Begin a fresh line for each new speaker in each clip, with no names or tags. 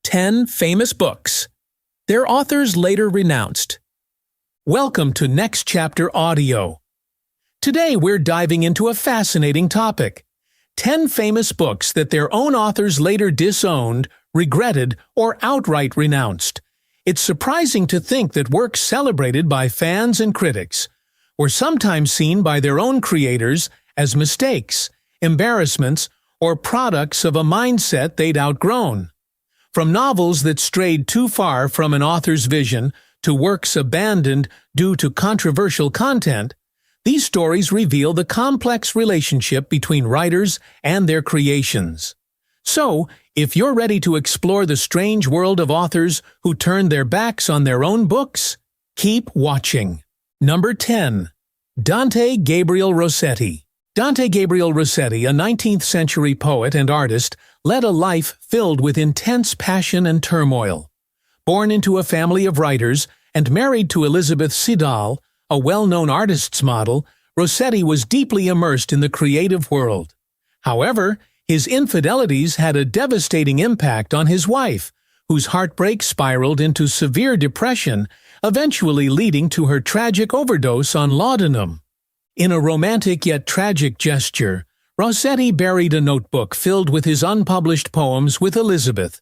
10 famous books. Their authors later renounced. Welcome to Next Chapter Audio. Today we're diving into a fascinating topic. 10 famous books that their own authors later disowned, regretted, or outright renounced. It's surprising to think that works celebrated by fans and critics were sometimes seen by their own creators as mistakes, embarrassments, or products of a mindset they'd outgrown. From novels that strayed too far from an author's vision to works abandoned due to controversial content, these stories reveal the complex relationship between writers and their creations. So, if you're ready to explore the strange world of authors who turned their backs on their own books, keep watching. Number 10. Dante Gabriel Rossetti. Dante Gabriel Rossetti, a 19th-century poet and artist, led a life filled with intense passion and turmoil. Born into a family of writers and married to Elizabeth Siddal, a well-known artist's model, Rossetti was deeply immersed in the creative world. However, his infidelities had a devastating impact on his wife, whose heartbreak spiraled into severe depression, eventually leading to her tragic overdose on laudanum. In a romantic yet tragic gesture, Rossetti buried a notebook filled with his unpublished poems with Elizabeth,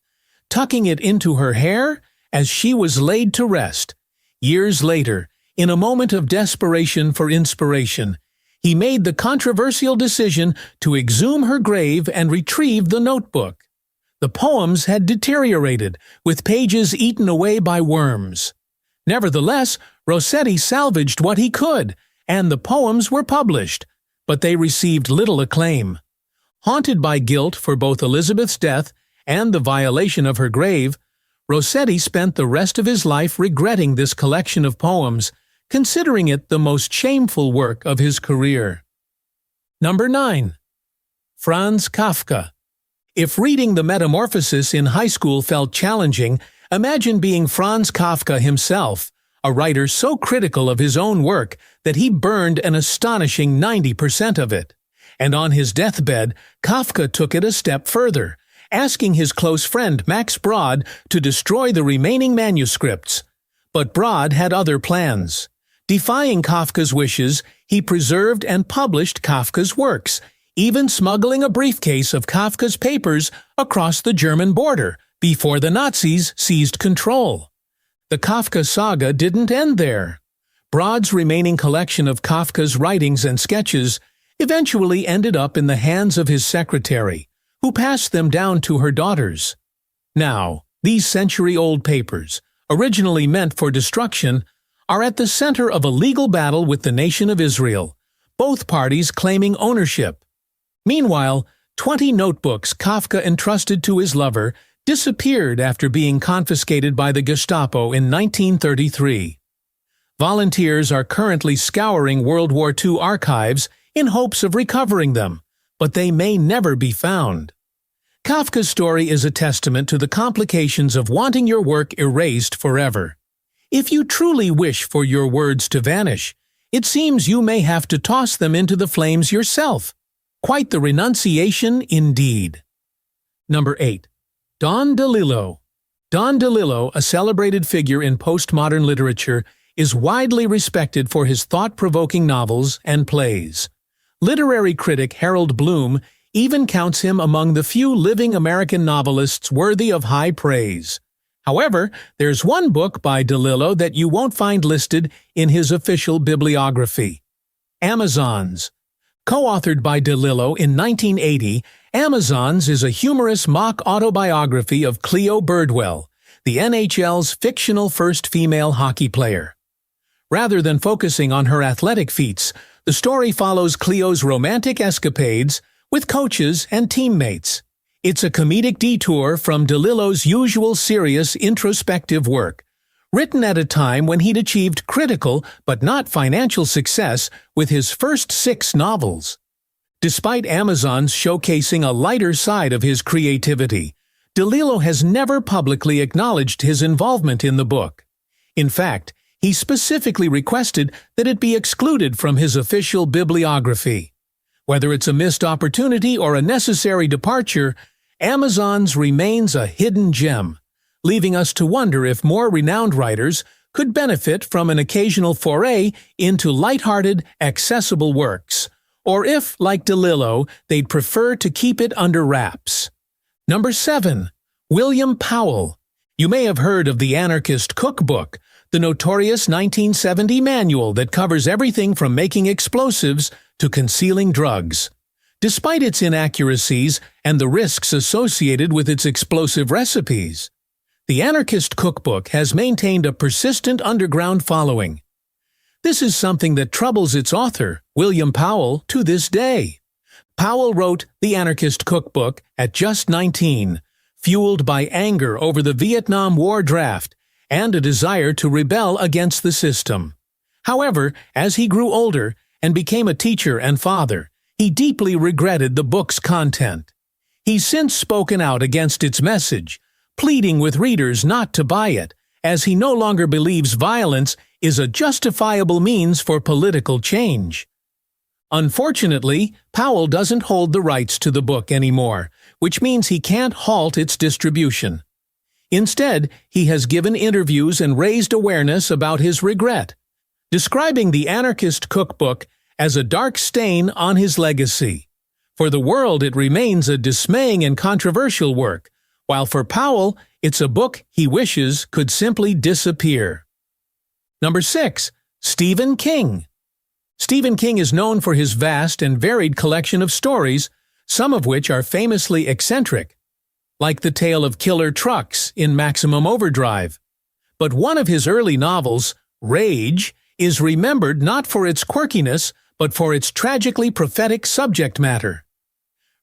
tucking it into her hair as she was laid to rest. Years later, in a moment of desperation for inspiration, he made the controversial decision to exhume her grave and retrieve the notebook. The poems had deteriorated, with pages eaten away by worms. Nevertheless, Rossetti salvaged what he could, and the poems were published, but they received little acclaim. Haunted by guilt for both Elizabeth's death and the violation of her grave, Rossetti spent the rest of his life regretting this collection of poems, considering it the most shameful work of his career. Number 9. Franz Kafka. If reading The Metamorphosis in high school felt challenging, imagine being Franz Kafka himself, a writer so critical of his own work that he burned an astonishing 90% of it. And on his deathbed, Kafka took it a step further, asking his close friend Max Brod to destroy the remaining manuscripts. But Brod had other plans. Defying Kafka's wishes, he preserved and published Kafka's works, even smuggling a briefcase of Kafka's papers across the German border before the Nazis seized control. The Kafka saga didn't end there. Brod's remaining collection of Kafka's writings and sketches eventually ended up in the hands of his secretary, who passed them down to her daughters. Now, these century-old papers, originally meant for destruction, are at the center of a legal battle with the nation of Israel, both parties claiming ownership. Meanwhile, 20 notebooks Kafka entrusted to his lover disappeared after being confiscated by the Gestapo in 1933. Volunteers are currently scouring World War II archives in hopes of recovering them, but they may never be found. Kafka's story is a testament to the complications of wanting your work erased forever. If you truly wish for your words to vanish, it seems you may have to toss them into the flames yourself. Quite the renunciation indeed. Number 8. Don DeLillo. Don DeLillo, a celebrated figure in postmodern literature, is widely respected for his thought-provoking novels and plays. Literary critic Harold Bloom even counts him among the few living American novelists worthy of high praise. However, there's one book by DeLillo that you won't find listed in his official bibliography. Amazons. Co-authored by DeLillo in 1980, Amazons is a humorous mock autobiography of Cleo Birdwell, the NHL's fictional first female hockey player. Rather than focusing on her athletic feats, the story follows Cleo's romantic escapades with coaches and teammates. It's a comedic detour from DeLillo's usual serious introspective work, written at a time when he'd achieved critical but not financial success with his first 6 novels. Despite Amazons showcasing a lighter side of his creativity, DeLillo has never publicly acknowledged his involvement in the book. In fact, he specifically requested that it be excluded from his official bibliography. Whether it's a missed opportunity or a necessary departure, Amazons remains a hidden gem, leaving us to wonder if more renowned writers could benefit from an occasional foray into light-hearted, accessible works, or if, like DeLillo, they'd prefer to keep it under wraps. Number 7. William Powell. You may have heard of the anarchist cookbook, the notorious 1970 manual that covers everything from making explosives to concealing drugs. Despite its inaccuracies and the risks associated with its explosive recipes, the anarchist cookbook has maintained a persistent underground following. This is something that troubles its author, William Powell, to this day. Powell wrote the anarchist cookbook at just 19, fueled by anger over the Vietnam War draft and a desire to rebel against the system. However, as he grew older and became a teacher and father, he deeply regretted the book's content. He's since spoken out against its message, pleading with readers not to buy it, as he no longer believes violence is a justifiable means for political change. Unfortunately, Powell doesn't hold the rights to the book anymore, which means he can't halt its distribution. Instead, he has given interviews and raised awareness about his regret, describing the anarchist cookbook as a dark stain on his legacy. For the world, it remains a dismaying and controversial work, while for Powell, it's a book he wishes could simply disappear. Number 6. Stephen King. Stephen King is known for his vast and varied collection of stories, some of which are famously eccentric, like the tale of killer trucks in Maximum Overdrive. But one of his early novels, Rage, is remembered not for its quirkiness, but for its tragically prophetic subject matter.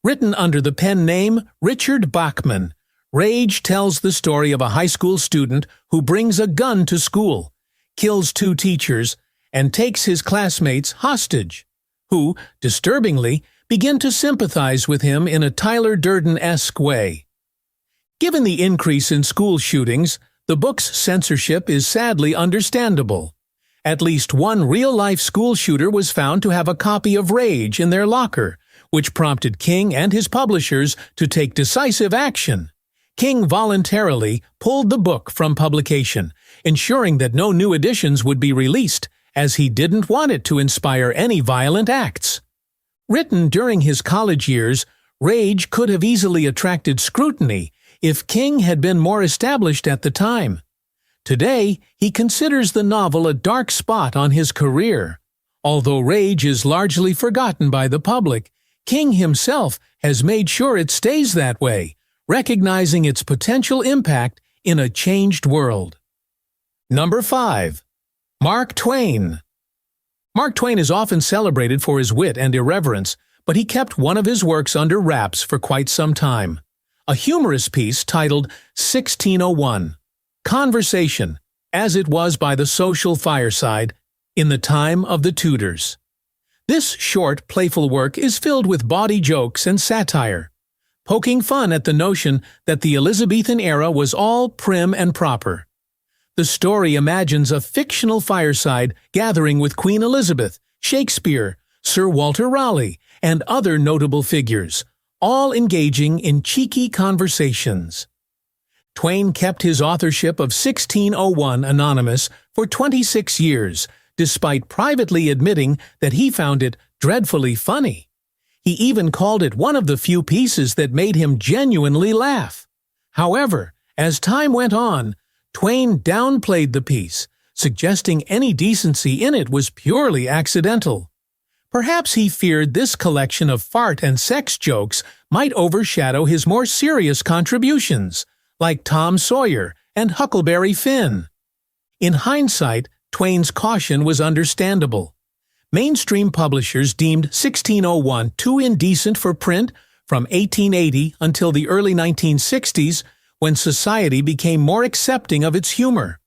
Written under the pen name Richard Bachman, Rage tells the story of a high school student who brings a gun to school, kills 2 teachers, and takes his classmates hostage, who, disturbingly, begin to sympathize with him in a Tyler Durden-esque way. Given the increase in school shootings, the book's censorship is sadly understandable. At least one real-life school shooter was found to have a copy of Rage in their locker, which prompted King and his publishers to take decisive action. King voluntarily pulled the book from publication, ensuring that no new editions would be released, as he didn't want it to inspire any violent acts. Written during his college years, Rage could have easily attracted scrutiny if King had been more established at the time. Today, he considers the novel a dark spot on his career. Although Rage is largely forgotten by the public, King himself has made sure it stays that way, recognizing its potential impact in a changed world. Number 5. Mark Twain. Mark Twain is often celebrated for his wit and irreverence, but he kept one of his works under wraps for quite some time. A humorous piece titled 1601, Conversation, as it was by the social fireside, in the time of the Tudors. This short, playful work is filled with bawdy jokes and satire, poking fun at the notion that the Elizabethan era was all prim and proper. The story imagines a fictional fireside gathering with Queen Elizabeth, Shakespeare, Sir Walter Raleigh, and other notable figures, all engaging in cheeky conversations. Twain kept his authorship of 1601 anonymous for 26 years, despite privately admitting that he found it dreadfully funny. He even called it one of the few pieces that made him genuinely laugh. However, as time went on, Twain downplayed the piece, suggesting any decency in it was purely accidental. Perhaps he feared this collection of fart and sex jokes might overshadow his more serious contributions, like Tom Sawyer and Huckleberry Finn. In hindsight, Twain's caution was understandable. Mainstream publishers deemed 1601 too indecent for print from 1880 until the early 1960s, when society became more accepting of its humor.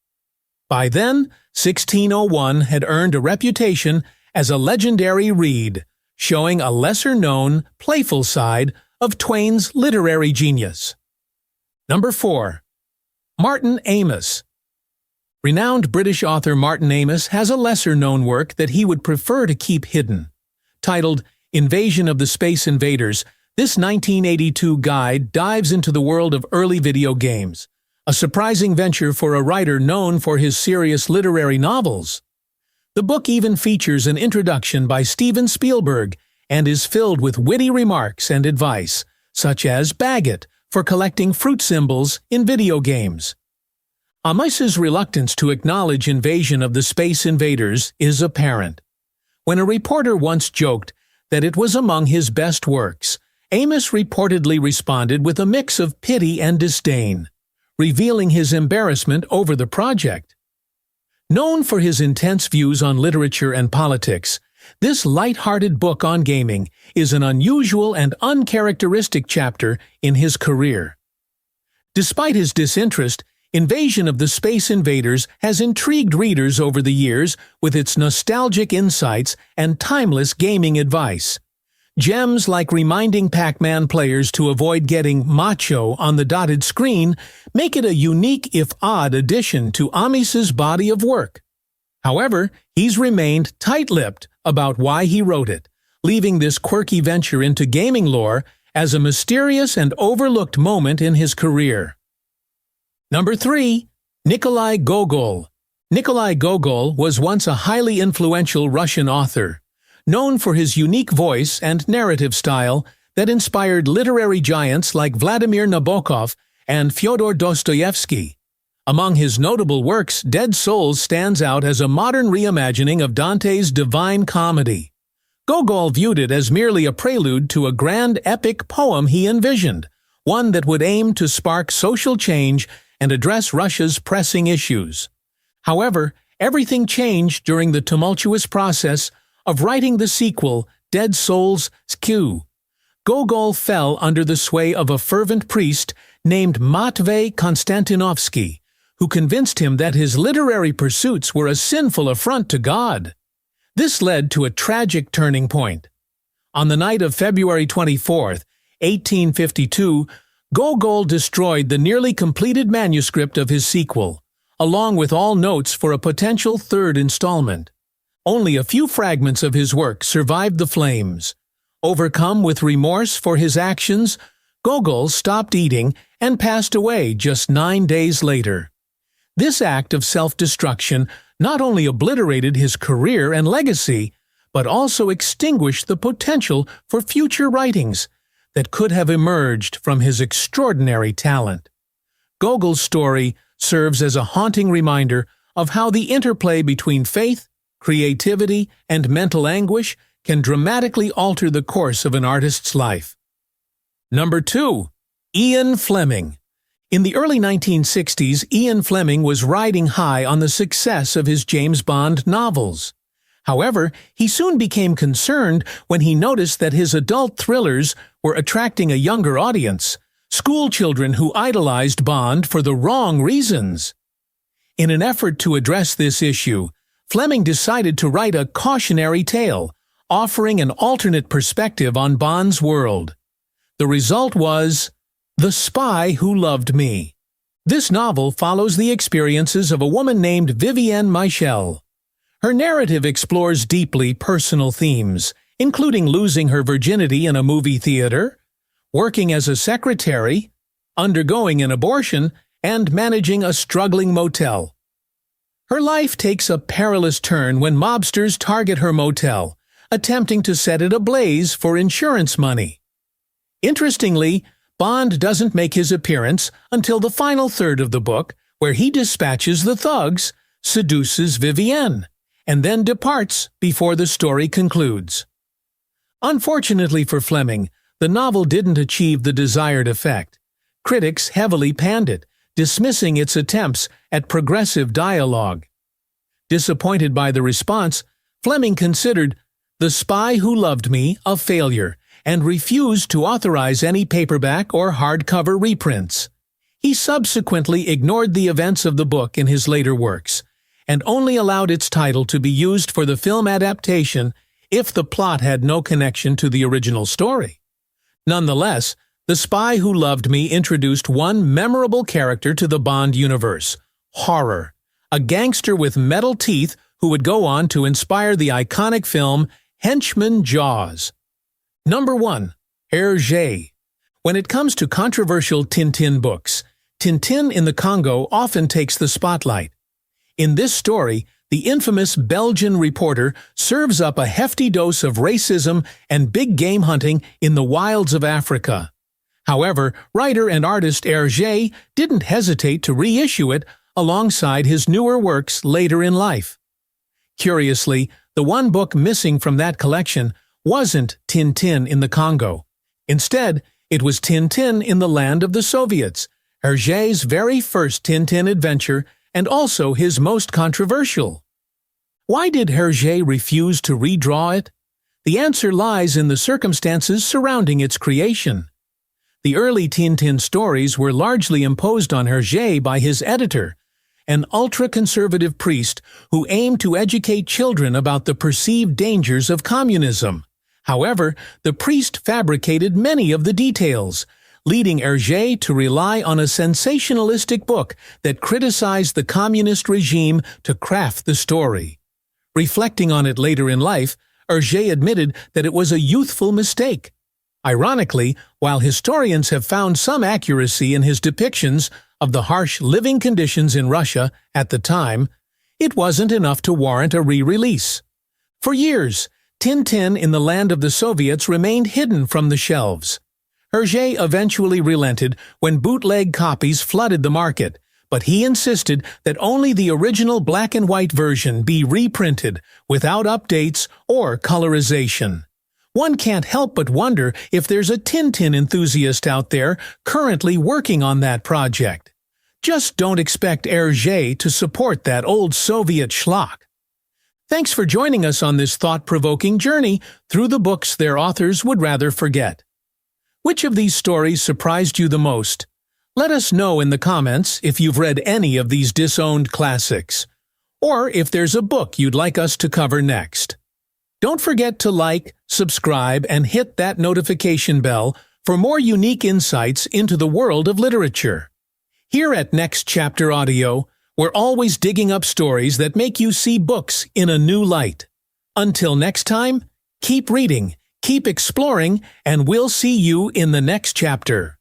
By then, 1601 had earned a reputation as a legendary read, showing a lesser-known, playful side of Twain's literary genius. Number 4. Martin Amos. Renowned British author Martin Amos has a lesser-known work that he would prefer to keep hidden. Titled Invasion of the Space Invaders, this 1982 guide dives into the world of early video games, a surprising venture for a writer known for his serious literary novels. The book even features an introduction by Steven Spielberg and is filled with witty remarks and advice, such as "bag it" for collecting fruit symbols in video games. Amos's reluctance to acknowledge invasion of the space invaders is apparent. When a reporter once joked that it was among his best works, Amos reportedly responded with a mix of pity and disdain, revealing his embarrassment over the project. Known for his intense views on literature and politics, this light-hearted book on gaming is an unusual and uncharacteristic chapter in his career. Despite his disinterest, Invasion of the Space Invaders has intrigued readers over the years with its nostalgic insights and timeless gaming advice. Gems like reminding Pac-Man players to avoid getting macho on the dotted screen make it a unique if odd addition to Amos's body of work. However, he's remained tight-lipped about why he wrote it, leaving this quirky venture into gaming lore as a mysterious and overlooked moment in his career. Number 3. Nikolai Gogol. Nikolai Gogol was once a highly influential Russian author, known for his unique voice and narrative style that inspired literary giants like Vladimir Nabokov and Fyodor Dostoevsky. Among his notable works, Dead Souls stands out as a modern reimagining of Dante's Divine Comedy. Gogol viewed it as merely a prelude to a grand epic poem he envisioned, one that would aim to spark social change and address Russia's pressing issues. However, everything changed during the tumultuous process of writing the sequel, Dead Souls Q. Gogol fell under the sway of a fervent priest named Matvey Konstantinovsky, who convinced him that his literary pursuits were a sinful affront to God. This led to a tragic turning point. On the night of February 24, 1852, Gogol destroyed the nearly completed manuscript of his sequel, along with all notes for a potential third installment. Only a few fragments of his work survived the flames. Overcome with remorse for his actions, Gogol stopped eating and passed away just 9 days later. This act of self-destruction not only obliterated his career and legacy, but also extinguished the potential for future writings that could have emerged from his extraordinary talent. Gogol's story serves as a haunting reminder of how the interplay between faith, creativity, and mental anguish can dramatically alter the course of an artist's life. Number 2. Ian Fleming. In the early 1960s, Ian Fleming was riding high on the success of his James Bond novels. However, he soon became concerned when he noticed that his adult thrillers were attracting a younger audience, schoolchildren who idolized Bond for the wrong reasons. In an effort to address this issue, Fleming decided to write a cautionary tale, offering an alternate perspective on Bond's world. The result was The Spy Who Loved Me. This novel follows the experiences of a woman named Vivienne Michel. Her narrative explores deeply personal themes, including losing her virginity in a movie theater, working as a secretary, undergoing an abortion, and managing a struggling motel. Her life takes a perilous turn when mobsters target her motel, attempting to set it ablaze for insurance money. Interestingly, Bond doesn't make his appearance until the final third of the book, where he dispatches the thugs, seduces Vivienne, and then departs before the story concludes. Unfortunately for Fleming, the novel didn't achieve the desired effect. Critics heavily panned it, dismissing its attempts at progressive dialogue. Disappointed by the response, Fleming considered The Spy Who Loved Me a failure and refused to authorize any paperback or hardcover reprints. He subsequently ignored the events of the book in his later works, and only allowed its title to be used for the film adaptation if the plot had no connection to the original story. Nonetheless, The Spy Who Loved Me introduced one memorable character to the Bond universe, Horror, a gangster with metal teeth who would go on to inspire the iconic film Henchman Jaws. Number 1. Hergé. When it comes to controversial Tintin books, Tintin in the Congo often takes the spotlight. In this story, the infamous Belgian reporter serves up a hefty dose of racism and big game hunting in the wilds of Africa. However, writer and artist Hergé didn't hesitate to reissue it alongside his newer works later in life. Curiously, the one book missing from that collection wasn't Tintin in the Congo. Instead, it was Tintin in the Land of the Soviets, Hergé's very first Tintin adventure and also his most controversial. Why did Hergé refuse to redraw it? The answer lies in the circumstances surrounding its creation. The early Tintin stories were largely imposed on Hergé by his editor, an ultra-conservative priest who aimed to educate children about the perceived dangers of communism. However, the priest fabricated many of the details, leading Hergé to rely on a sensationalistic book that criticized the communist regime to craft the story. Reflecting on it later in life, Hergé admitted that it was a youthful mistake. Ironically, while historians have found some accuracy in his depictions of the harsh living conditions in Russia at the time, it wasn't enough to warrant a re-release. For years, Tintin in the Land of the Soviets remained hidden from the shelves. Hergé eventually relented when bootleg copies flooded the market, but he insisted that only the original black-and-white version be reprinted without updates or colorization. One can't help but wonder if there's a Tintin enthusiast out there currently working on that project. Just don't expect Hergé to support that old Soviet schlock. Thanks for joining us on this thought-provoking journey through the books their authors would rather forget. Which of these stories surprised you the most? Let us know in the comments if you've read any of these disowned classics, or if there's a book you'd like us to cover next. Don't forget to like, subscribe, and hit that notification bell for more unique insights into the world of literature. Here at Next Chapter Audio, we're always digging up stories that make you see books in a new light. Until next time, keep reading, keep exploring, and we'll see you in the next chapter.